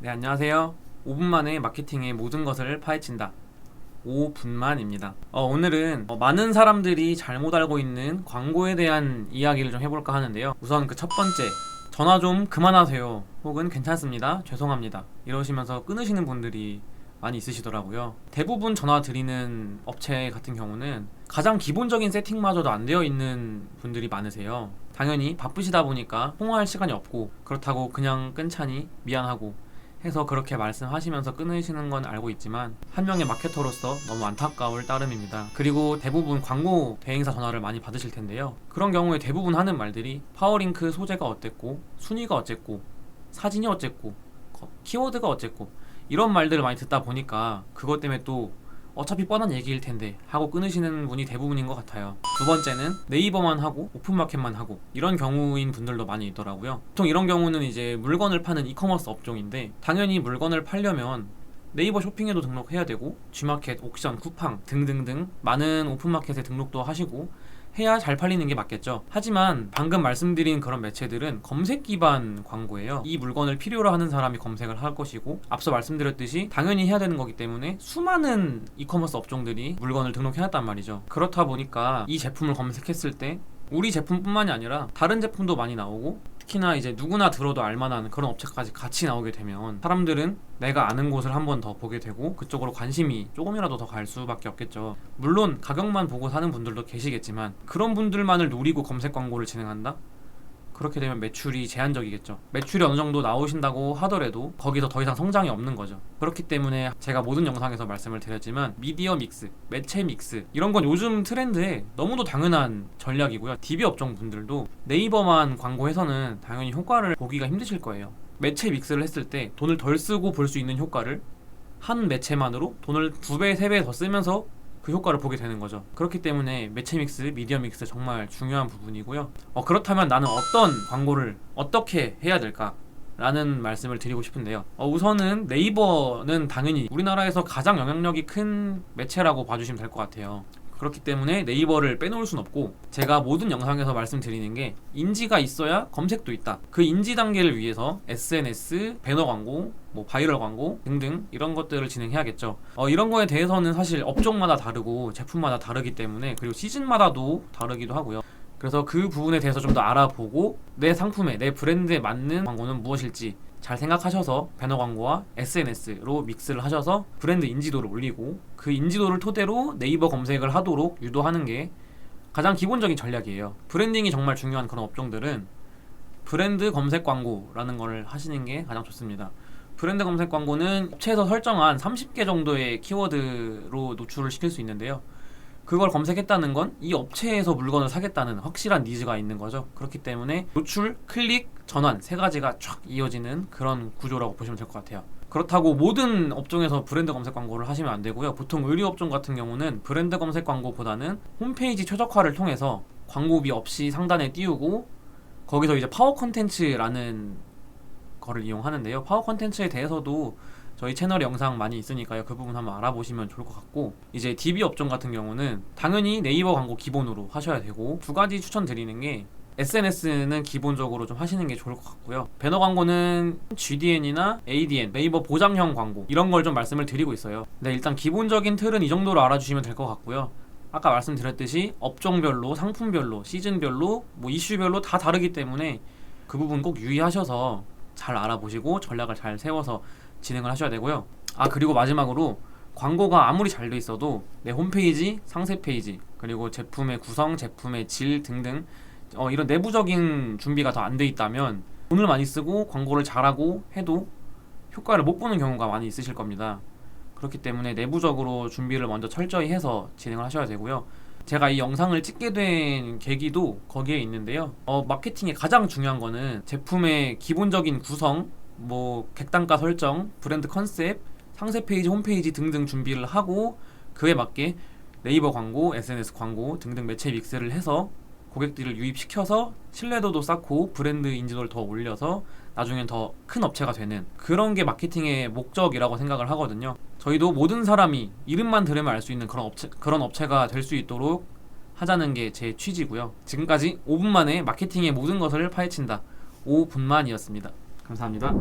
네, 안녕하세요. 5분 만에 마케팅의 모든 것을 파헤친다. 5분만입니다. 오늘은 많은 사람들이 잘못 알고 있는 광고에 대한 이야기를 좀 해볼까 하는데요. 우선 그 첫 번째, 전화 좀 그만하세요. 혹은 괜찮습니다. 죄송합니다. 이러시면서 끊으시는 분들이 많이 있으시더라고요. 대부분 전화 드리는 업체 같은 경우는 가장 기본적인 세팅마저도 안 되어 있는 분들이 많으세요. 당연히 바쁘시다 보니까 통화할 시간이 없고, 그렇다고 그냥 끊자니 미안하고 해서 그렇게 말씀하시면서 끊으시는 건 알고 있지만, 한 명의 마케터로서 너무 안타까울 따름입니다. 그리고 대부분 광고 대행사 전화를 많이 받으실 텐데요. 그런 경우에 대부분 하는 말들이 파워링크 소재가 어땠고, 순위가 어쨌고, 사진이 어쨌고, 키워드가 어쨌고, 이런 말들을 많이 듣다 보니까 그것 때문에 또 어차피 뻔한 얘기일 텐데 하고 끊으시는 분이 대부분인 것 같아요. 두 번째는 네이버만 하고 오픈마켓만 하고 이런 경우인 분들도 많이 있더라고요. 보통 이런 경우는 이제 물건을 파는 이커머스 업종인데, 당연히 물건을 팔려면 네이버 쇼핑에도 등록해야 되고 G마켓, 옥션, 쿠팡 등등등 많은 오픈마켓에 등록도 하시고 해야 잘 팔리는 게 맞겠죠. 하지만 방금 말씀드린 그런 매체들은 검색 기반 광고예요. 이 물건을 필요로 하는 사람이 검색을 할 것이고, 앞서 말씀드렸듯이 당연히 해야 되는 거기 때문에 수많은 이커머스 업종들이 물건을 등록해놨단 말이죠. 그렇다 보니까 이 제품을 검색했을 때 우리 제품뿐만이 아니라 다른 제품도 많이 나오고, 특히나 이제 누구나 들어도 알만한 그런 업체까지 같이 나오게 되면 사람들은 내가 아는 곳을 한 번 더 보게 되고 그쪽으로 관심이 조금이라도 더 갈 수밖에 없겠죠. 물론 가격만 보고 사는 분들도 계시겠지만, 그런 분들만을 노리고 검색 광고를 진행한다? 그렇게 되면 매출이 제한적이겠죠. 매출이 어느 정도 나오신다고 하더라도 거기서 더 이상 성장이 없는 거죠. 그렇기 때문에 제가 모든 영상에서 말씀을 드렸지만, 미디어 믹스, 매체 믹스 이런 건 요즘 트렌드에 너무도 당연한 전략이고요. DB 업종 분들도 네이버만 광고해서는 당연히 효과를 보기가 힘드실 거예요. 매체 믹스를 했을 때 돈을 덜 쓰고 볼 수 있는 효과를 한 매체만으로 돈을 2배, 3배 더 쓰면서 그 효과를 보게 되는 거죠. 그렇기 때문에 매체 믹스, 미디어 믹스 정말 중요한 부분이고요. 그렇다면 나는 어떤 광고를 어떻게 해야 될까? 라는 말씀을 드리고 싶은데요. 우선은 네이버는 당연히 우리나라에서 가장 영향력이 큰 매체라고 봐주시면 될 것 같아요. 그렇기 때문에 네이버를 빼놓을 순 없고, 제가 모든 영상에서 말씀드리는 게 인지가 있어야 검색도 있다. 그 인지 단계를 위해서 SNS, 배너 광고, 바이럴 광고 등등 이런 것들을 진행해야겠죠. 이런 거에 대해서는 사실 업종마다 다르고 제품마다 다르기 때문에, 그리고 시즌마다도 다르기도 하고요. 그래서 그 부분에 대해서 좀 더 알아보고 내 상품에, 내 브랜드에 맞는 광고는 무엇일지 잘 생각하셔서 배너 광고와 SNS로 믹스를 하셔서 브랜드 인지도를 올리고, 그 인지도를 토대로 네이버 검색을 하도록 유도하는 게 가장 기본적인 전략이에요. 브랜딩이 정말 중요한 그런 업종들은 브랜드 검색 광고라는 걸 하시는 게 가장 좋습니다. 브랜드 검색 광고는 업체에서 설정한 30개 정도의 키워드로 노출을 시킬 수 있는데요. 그걸 검색했다는 건 이 업체에서 물건을 사겠다는 확실한 니즈가 있는 거죠. 그렇기 때문에 노출, 클릭, 전환 세 가지가 쫙 이어지는 그런 구조라고 보시면 될 것 같아요. 그렇다고 모든 업종에서 브랜드 검색 광고를 하시면 안 되고요. 보통 의류업종 같은 경우는 브랜드 검색 광고보다는 홈페이지 최적화를 통해서 광고비 없이 상단에 띄우고, 거기서 이제 파워 컨텐츠라는 거를 이용하는데요. 파워 컨텐츠에 대해서도 저희 채널 영상 많이 있으니까요. 그 부분 한번 알아보시면 좋을 것 같고, 이제 DB 업종 같은 경우는 당연히 네이버 광고 기본으로 하셔야 되고, 두 가지 추천드리는 게 SNS는 기본적으로 좀 하시는 게 좋을 것 같고요. 배너 광고는 GDN이나 ADN, 네이버 보장형 광고 이런 걸 좀 말씀을 드리고 있어요. 네, 일단 기본적인 틀은 이 정도로 알아주시면 될 것 같고요. 아까 말씀드렸듯이 업종별로, 상품별로, 시즌별로, 이슈별로 다 다르기 때문에 그 부분 꼭 유의하셔서 잘 알아보시고 전략을 잘 세워서 진행을 하셔야 되고요. 그리고 마지막으로, 광고가 아무리 잘 돼 있어도 내 홈페이지, 상세 페이지, 그리고 제품의 구성, 제품의 질 등등 이런 내부적인 준비가 더 안 돼 있다면 돈을 많이 쓰고 광고를 잘하고 해도 효과를 못 보는 경우가 많이 있으실 겁니다. 그렇기 때문에 내부적으로 준비를 먼저 철저히 해서 진행을 하셔야 되고요. 제가 이 영상을 찍게 된 계기도 거기에 있는데요. 마케팅의 가장 중요한 거는 제품의 기본적인 구성, 객단가 설정, 브랜드 컨셉, 상세 페이지, 홈페이지 등등 준비를 하고, 그에 맞게 네이버 광고, SNS 광고 등등 매체 믹스를 해서 고객들을 유입시켜서 신뢰도도 쌓고 브랜드 인지도를 더 올려서 나중엔 더 큰 업체가 되는, 그런 게 마케팅의 목적이라고 생각을 하거든요. 저희도 모든 사람이 이름만 들으면 알 수 있는 그런 업체가 될 수 있도록 하자는 게 제 취지고요. 지금까지 5분 만에 마케팅의 모든 것을 파헤친다. 5분만이었습니다. 감사합니다.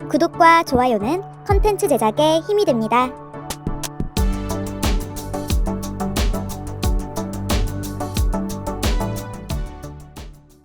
구독과 좋아요는 컨텐츠 제작에 힘이 됩니다.